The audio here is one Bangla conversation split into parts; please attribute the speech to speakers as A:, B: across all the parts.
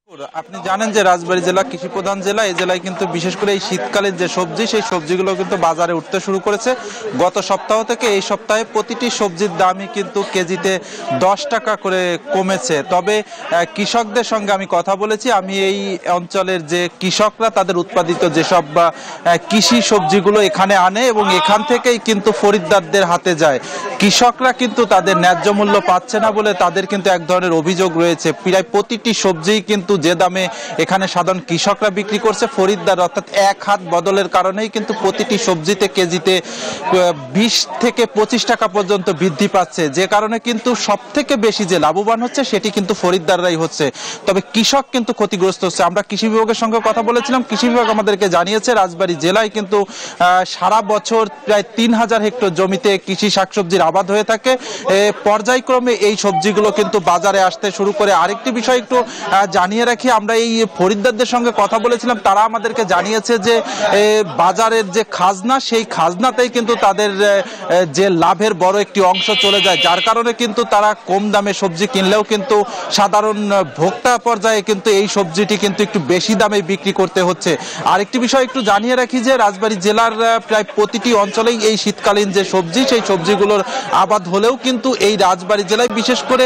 A: আপনি জানেন যে রাজবাড়ী জেলা কৃষি প্রধান জেলা। এই জেলায় কিন্তু বিশেষ করে এই শীতকালীন যে সবজি, সেই সবজিগুলো কিন্তু বাজারে উঠতে শুরু করেছে গত সপ্তাহ থেকে। এই সপ্তাহে প্রতিটি সবজির দামই কিন্তু কেজিতে 10 টাকা করে কমেছে। তবে কৃষকদের সঙ্গে আমি কথা বলেছি। আমি এই অঞ্চলের যে কৃষকরা তাদের উৎপাদিত যেসব কৃষি সবজিগুলো এখানে আনে এবং এখান থেকেই কিন্তু খরিদ্দারদের হাতে যায়। কৃষকরা কিন্তু তাদের ন্যায্য মূল্য পাচ্ছে না বলে তাদের কিন্তু এক ধরনের অভিযোগ রয়েছে। প্রায় প্রতিটি সবজিই কিন্তু যে দামে এখানে সাধারণ কৃষকরা বিক্রি করছে, খরিদ্দার অর্থাৎ এক হাত বদলের কারণেই কিন্তু প্রতিটি সবজিতে কেজিতে 20 থেকে 25 টাকা পর্যন্ত বৃদ্ধি পাচ্ছে। যে কারণে কিন্তু সব থেকে বেশি যে লাভবান হচ্ছে সেটি কিন্তু খরিদ্দাররাই হচ্ছে। তবে কৃষক কিন্তু ক্ষতিগ্রস্ত হচ্ছে। আমরা কৃষি বিভাগের সঙ্গে কথা বলেছিলাম। কৃষি বিভাগ আমাদেরকে জানিয়েছে রাজবাড়ী জেলায় কিন্তু সারা বছর প্রায় 3000 হেক্টর জমিতে কৃষি শাকসবজির আবাদ হয়ে থাকে। পর্যায়ক্রমে এই সবজিগুলো কিন্তু বাজারে আসতে শুরু করে। আরেকটি বিষয় একটু জানিয়ে রাখি, আমরা এই খরিদ্দারদের সঙ্গে কথা বলেছিলাম। তারা আমাদেরকে জানিয়েছে যে বাজারের যে খাজনা, সেই খাজনাতেই কিন্তু তাদের যে লাভের বড় একটি অংশ চলে যায়, যার কারণে কিন্তু তারা কম দামে সবজি কিনলেও কিন্তু সাধারণ ভোক্তা পর্যায়ে কিন্তু এই সবজিটি কিন্তু একটু বেশি দামে বিক্রি করতে হচ্ছে। আরেকটি বিষয় একটু জানিয়ে রাখি যে রাজবাড়ী জেলার প্রায় প্রতিটি অঞ্চলেই এই শীতকালীন যে সবজি, সেই সবজিগুলোর আবাদ হলেও কিন্তু এই রাজবাড়ী জেলায় বিশেষ করে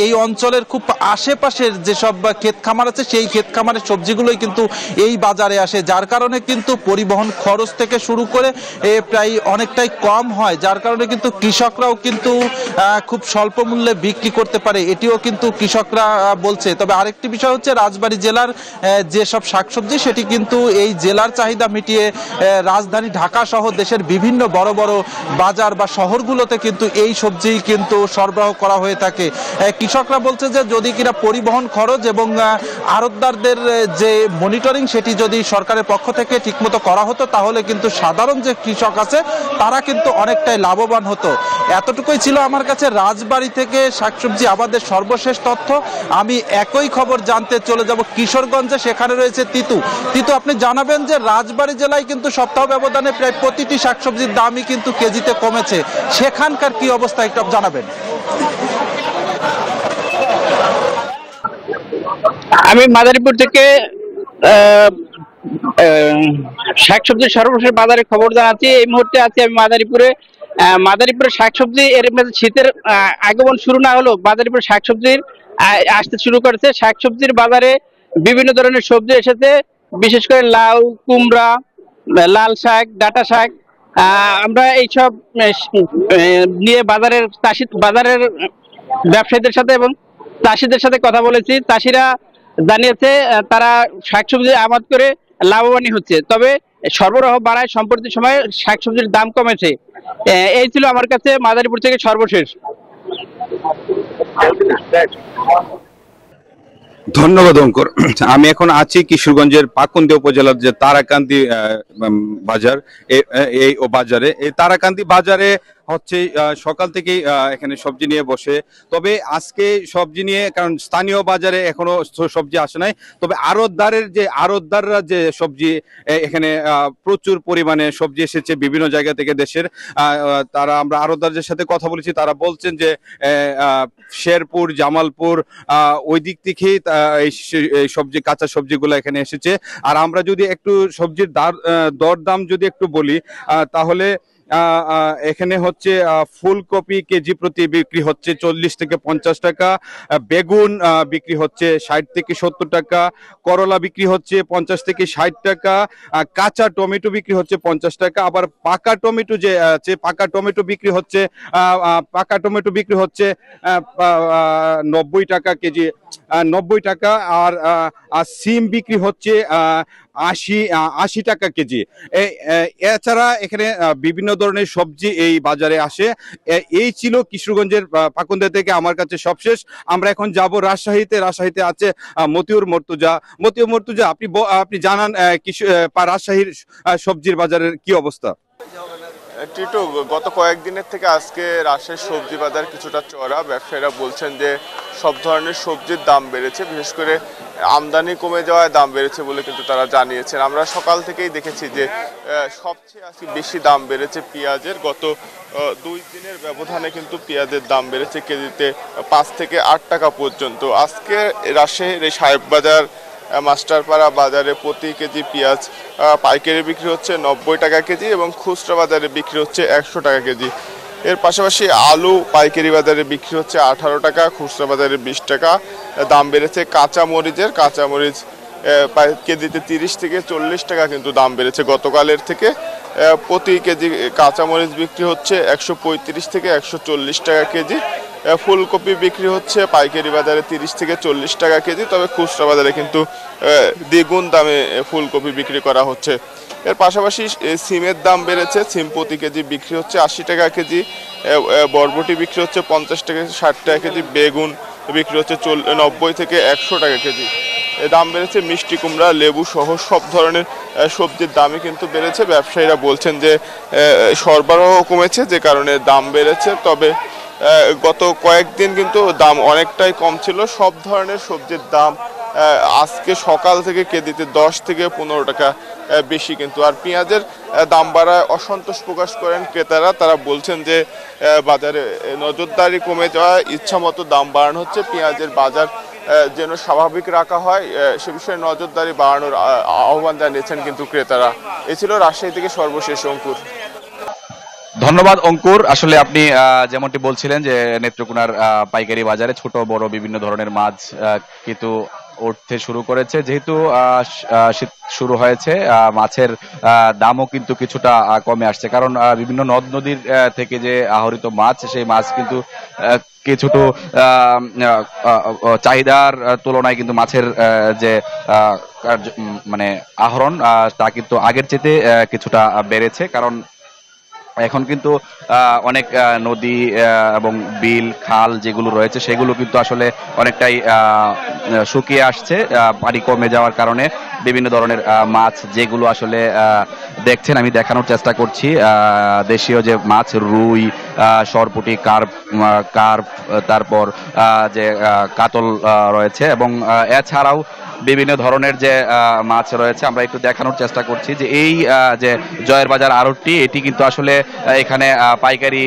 A: এই অঞ্চলের খুব আশেপাশের যেসব ক্ষেত খামার আছে, সেই ক্ষেত খামারের সবজিগুলোই কিন্তু এই বাজারে আসে, যার কারণে কিন্তু পরিবহন খরচ থেকে শুরু করে প্রায় অনেকটাই কম হয়, যার কারণে কিন্তু কৃষকরাও কিন্তু খুব স্বল্প মূল্যে বিক্রি করতে পারে, এটিও কিন্তু কৃষকরা বলছে। তবে আরেকটি বিষয় হচ্ছে রাজবাড়ী জেলার যেসব শাকসবজি, সেটি কিন্তু এই জেলার চাহিদা মিটিয়ে রাজধানী ঢাকা সহ দেশের বিভিন্ন বড় বড় বাজার বা শহরগুলোতে কিন্তু এই সবজি কিন্তু সরবরাহ করা হয়ে থাকে। কৃষকরা বলছে যে যদি কিনা পরিবহন খরচ এবং আড়তদারদের যে মনিটরিং, সেটি যদি সরকারের পক্ষ থেকে ঠিকমতো করা হতো, তাহলে কিন্তু সাধারণ যে কৃষক আছে তারা কিন্তু অনেকটাই লাভবান হতো। এতটুকুই ছিল আমার কাছে রাজবাড়ী থেকে শাকসবজি আবাদের সর্বশেষ তথ্য। আমি একই খবর জানতে চলে যাব কিশোরগঞ্জে। সেখানে রয়েছে তিতু। আপনি জানাবেন যে রাজবাড়ী জেলায় কিন্তু সপ্তাহ ব্যবধানে প্রায় প্রতিটি শাকসবজির দামই কিন্তু কেজিতে কমেছে। সেখানকার কি অবস্থা একটু জানাবেন।
B: আমি মাদারীপুর থেকে শাকসবজির সর্বশেষ বাজারে খবর জানাচ্ছি। এই মুহূর্তে আছি আমি মাদারীপুরে। মাদারীপুরের শাকসবজি এর মধ্যে শীতের আগমন শুরু না হলো মাদারীপুরের শাকসবজির আসতে শুরু করেছে। শাকসবজির বাজারে বিভিন্ন ধরনের সবজি এসেছে, বিশেষ করে লাউ, কুমড়া, লাল শাক, ডাঁটা শাক। আমরা এইসব নিয়ে বাজারের ব্যবসায়ীদের সাথে এবং চাষিদের সাথে কথা বলেছি। চাষিরা জানিয়েছে তারা শাকসবজি আবাদ করে লাভবানই হচ্ছে, তবে সরবরাহ বাড়ায় সম্প্রতি সময়ে শাকসবজির দাম কমেছে। এই ছিল আমার কাছে মাদারীপুর থেকে সর্বশেষ।
C: ধন্যবাদ অঙ্কর। আমি এখন আছি কিশোরগঞ্জের পাকুন্দিয়া উপজেলার যে তারাকান্দি বাজার, এই বাজারে। এই তারাকান্দি বাজারে হচ্ছে সকাল থেকেই এখানে সবজি নিয়ে বসে। তবে আজকে সবজি নিয়ে, কারণ স্থানীয় বাজারে এখনো সবজি আসে নাই, তবে আড়তদাররা যে সবজি এখানে প্রচুর পরিমাণে সবজি এসেছে বিভিন্ন জায়গা থেকে দেশের। আমরা আড়তদারদের সাথে কথা বলেছি, তারা বলছেন যে শেরপুর, জামালপুর ওই দিক থেকেই এই সবজি, কাঁচা সবজিগুলো এখানে এসেছে। আর আমরা যদি একটু সবজির দরদাম যদি একটু বলি, তাহলে এখানে হচ্ছে ফুলকপি কেজি প্রতি বিক্রি হচ্ছে 40 থেকে 50 টাকা, বেগুন বিক্রি হচ্ছে 60 থেকে 70 টাকা, করলা বিক্রি হচ্ছে 50 থেকে 60 টাকা, কাঁচা টমেটো বিক্রি হচ্ছে 50 টাকা। আবার পাকা টমেটো যে আছে, পাকা টমেটো বিক্রি হচ্ছে 90 টাকা কেজি, 90 টাকা। আর সিম বিক্রি হচ্ছে 80 টাকা কেজি। এছাড়া এখানে বিভিন্ন ধরনের সবজি এই বাজারে আসে। এই ছিল কিশোরগঞ্জের পাকুন্দিয়া থেকে আমার কাছে সবশেষ। আমরা এখন যাব রাজশাহীতে। রাজশাহীতে আছে মতিউর মর্তুজা। আপনি জানান রাজশাহীর সবজির বাজারের কি অবস্থা?
D: টিটু, গত কয়েকদিনের থেকে আজকে রাজশাহীর সবজি বাজার কিছুটা চড়া। ব্যবসায়ীরা বলছেন যে সব ধরনের সবজির দাম বেড়েছে, বিশেষ করে আমদানি কমে যাওয়ায় দাম বেড়েছে বলে কিন্তু তারা জানিয়েছেন। আমরা সকাল থেকেই দেখেছি যে সবচেয়ে আজকে বেশি দাম বেড়েছে পেঁয়াজের। গত 2 দিনের ব্যবধানে কিন্তু পেঁয়াজের দাম বেড়েছে কেজিতে 5 থেকে 8 টাকা পর্যন্ত। আজকে রাজশাহীর এই সাহেব বাজার মাস্টারপাড়া বাজারে প্রতি কেজি পেঁয়াজ পাইকারি বিক্রি হচ্ছে 90 টাকা কেজি এবং খুচরা বাজারে বিক্রি হচ্ছে 100 টাকা কেজি। এর পাশাপাশি আলু পাইকারি বাজারে বিক্রি হচ্ছে 18 টাকা, খুচরা বাজারে 20 টাকা। দাম বেড়েছে কাঁচা মরিচ কেজিতে 30 থেকে 40 টাকা কিন্তু দাম বেড়েছে গতকালের থেকে। প্রতি কেজি কাঁচামরিচ বিক্রি হচ্ছে 135 থেকে 140 টাকা কেজি। ফুলকপি বিক্রি হচ্ছে পাইকারি বাজারে 30 থেকে 40 টাকা কেজি, তবে খুচরা বাজারে কিন্তু দ্বিগুণ দামে ফুলকপি বিক্রি করা হচ্ছে। এর পাশাপাশি সিমের দাম বেড়েছে। সিম প্রতি কেজি বিক্রি হচ্ছে 80 টাকা কেজি, বরবটি বিক্রি হচ্ছে 50 থেকে 60 টাকা কেজি, বেগুন বিক্রি হচ্ছে 90 থেকে 100 টাকা কেজি। দাম বেড়েছে মিষ্টি কুমড়া, লেবু সহ সব ধরনের সবজির দামই কিন্তু বেড়েছে। ব্যবসায়ীরা বলছেন যে সরবরাহ কমেছে, যে কারণে দাম বেড়েছে। তবে গত কয়েকদিন কিন্তু দাম অনেকটাই কম ছিল। সব ধরনের সবজির দাম আজকে সকাল থেকে কেজিতে 10 থেকে 15 টাকা বেশি কিন্তু। আর পেঁয়াজের দাম বাড়ায় অসন্তোষ প্রকাশ করেন ক্রেতারা। তারা বলছেন যে বাজারে নজরদারি কমে যাওয়ায় ইচ্ছামতো দাম বাড়ানো হচ্ছে। পেঁয়াজের বাজার যেন স্বাভাবিক রাখা হয় সে বিষয়ে নজরদারি বাড়ানোর আহ্বান জানিয়েছেন কিন্তু ক্রেতারা। এ ছিল রাজশাহী থেকে সর্বশেষ অঙ্কুর।
E: ধন্যবাদ অঙ্কুর। আসলে আপনি যেমনটি বলছিলেন যে নেত্রকোনার পাইকারি বাজারে ছোট বড় বিভিন্ন ধরনের মাছ কিন্তু উঠতে শুরু করেছে। যেহেতু শীত শুরু হয়েছে, মাছের দামও কিন্তু কিছুটা কমে আসছে, কারণ বিভিন্ন নদ নদীর থেকে যে আহরিত মাছ, সেই মাছ কিন্তু কিছুটা চাহিদার তুলনায় কিন্তু মাছের যে মানে আহরণ তা কিন্তু আগের চেয়ে কিছুটা বেড়েছে। কারণ এখন কিন্তু অনেক নদী এবং বিল খাল যেগুলো রয়েছে সেগুলো কিন্তু আসলে অনেকটাই শুকিয়ে আসছে পানি কমে যাওয়ার কারণে। বিভিন্ন ধরনের মাছ যেগুলো আসলে দেখছেন, আমি দেখানোর চেষ্টা করছি, দেশীয় যে মাছ রুই, সরপুঁটি, কার্প, তারপর যে কাতল রয়েছে এবং এছাড়াও বিভিন্ন ধরনের যে মাছ রয়েছে। আমরা একটু দেখানোর চেষ্টা করছি যে এই যে জয়ের বাজার আড়তটি, এটি কিন্তু আসলে এখানে পাইকারি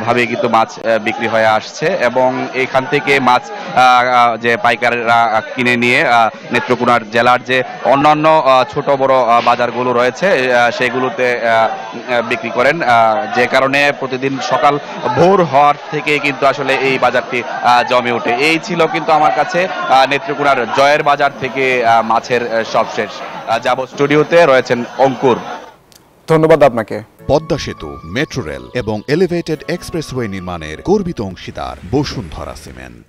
E: ভাবে কিন্তু মাছ বিক্রি হয়ে আসছে এবং এখান থেকে মাছ যে পাইকাররা কিনে নিয়ে নেত্রকোনার জেলার যে অন্যান্য ছোট বড় বাজারগুলো রয়েছে সেগুলোতে বিক্রি করেন, যে কারণে প্রতিদিন সকাল ভোর হওয়ার থেকে কিন্তু আসলে এই বাজারটি জমে ওঠে। এই ছিল কিন্তু আমার কাছে নেত্রকোনার জয়ের বাজার থেকে মাছের সবশেষ। যাব স্টুডিওতে, রয়েছেন অঙ্কুর।
F: ধন্যবাদ আপনাকে।
G: পদ্মা সেতু, মেট্রো রেল এবং এলিভেটেড এক্সপ্রেসওয়ে নির্মাণের গর্বিত অংশীদার বসুন্ধরা সিমেন্ট।